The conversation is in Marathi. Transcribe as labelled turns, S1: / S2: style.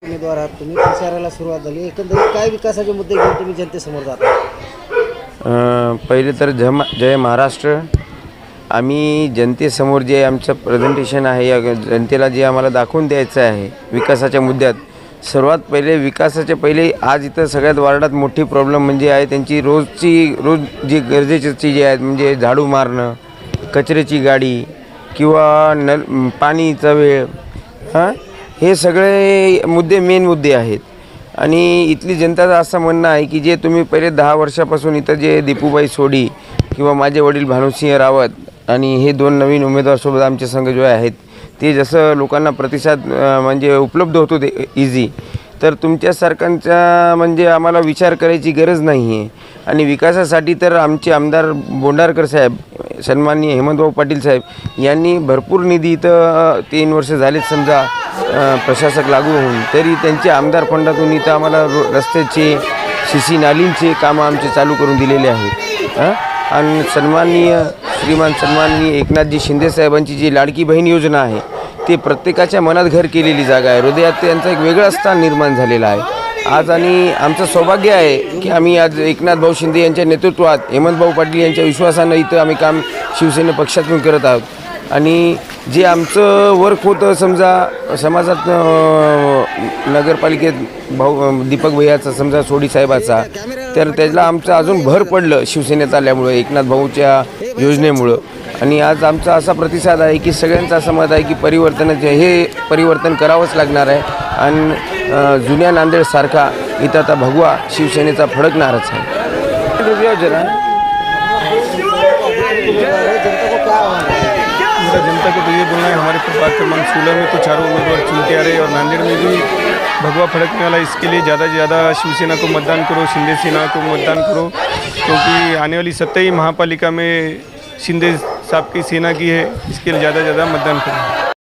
S1: उमेदवार आहात तुम्ही, प्रचाराला सुरुवात झाली. एकंदरीत काय विकासाचे मुद्दे घेऊन तुम्ही जनतेसमोर जाता?
S2: पहिले तर जय महाराष्ट्र. आम्ही जनतेसमोर जे आमचं प्रेझेंटेशन आहे या जनतेला जे आम्हाला दाखवून द्यायचं आहे विकासाच्या मुद्द्यात, सर्वात पहिले विकासाच्या पहिले आज इथं सगळ्यात वार्डात मोठी प्रॉब्लेम म्हणजे आहे त्यांची रोज जी गरजेची जे आहेत म्हणजे झाडू मारणं, कचऱ्याची गाडी किंवा पाणीचा वेळ, हे सगळे मेन मुद्दे आहेत. आणि इथली जनताचं असं म्हणणं आहे की जे तुम्ही पहिले 10 वर्षापासून इथं जे दीपूबाई सोडी किंवा माझे वडील भानुसिंह रावत आणि हे 2 नवीन उमेदवारसोबत आमचे संघ जे आहेत ते जसं लोकांना प्रतिसाद म्हणजे उपलब्ध होतो ते इझी, तर तुमच्यासारख्यांचा म्हणजे आम्हाला विचार करायची गरज नाही आहे. आणि विकासासाठी तर आमचे आमदार बोंडारकर साहेब, सन्माननीय हेमंतभाऊ पाटील साहेब यांनी भरपूर निधी इथं 3 वर्ष झालेत समजा प्रशासक लागू होऊन, तरी त्यांचे आमदार फंडातून इथं आम्हाला रस्त्याचे सीसी नालींचे कामं आमचे चालू करून दिलेले आहेत. आणि सन्माननीय एकनाथजी शिंदे साहेबांची जी लाडकी बहीण योजना आहे ते प्रत्येकाच्या मनात घर केलेली जागा आहे. हृदयात त्यांचं एक वेगळं स्थान निर्माण झालेलं आहे आज. आणि आमचं सौभाग्य आहे की आम्ही आज एकनाथ भाऊ शिंदे यांच्या नेतृत्वात हेमंतभाऊ पाटील यांच्या विश्वासानं इथं आम्ही काम शिवसेना पक्षातून करत आहोत. आणि जे आमचं वर्क होतं समजा समाजात नगरपालिकेत दीपक भैयाचा समजा सोडी साहेबाचा, तर त्याला आमचं अजून भर पडलं शिवसेनेत आल्यामुळं एकनाथ भाऊच्या योजनेमुळं. आणि आज आमचा असा प्रतिसाद आहे की सगळ्यांचा असं मत आहे की हे परिवर्तन करावंच लागणार आहे. आणि जुन्या नांदेडसारखा इथं आता भगवा शिवसेनेचा फडकणारच आहे.
S3: जनता को तो ये बोलना है, हमारे प्रभाग क्रमांक 16 में तो चारों उम्मीदवार चुनते आ रहे हैं और नांदेड़ में भी भगवा फड़कने वाला, इसके लिए ज़्यादा से ज़्यादा शिवसेना को मतदान करो, शिंदे सेना को मतदान करो, क्योंकि आने वाली 27 महापालिका में शिंदे साहब की सेना की है, इसके लिए ज़्यादा से ज़्यादा मतदान करो.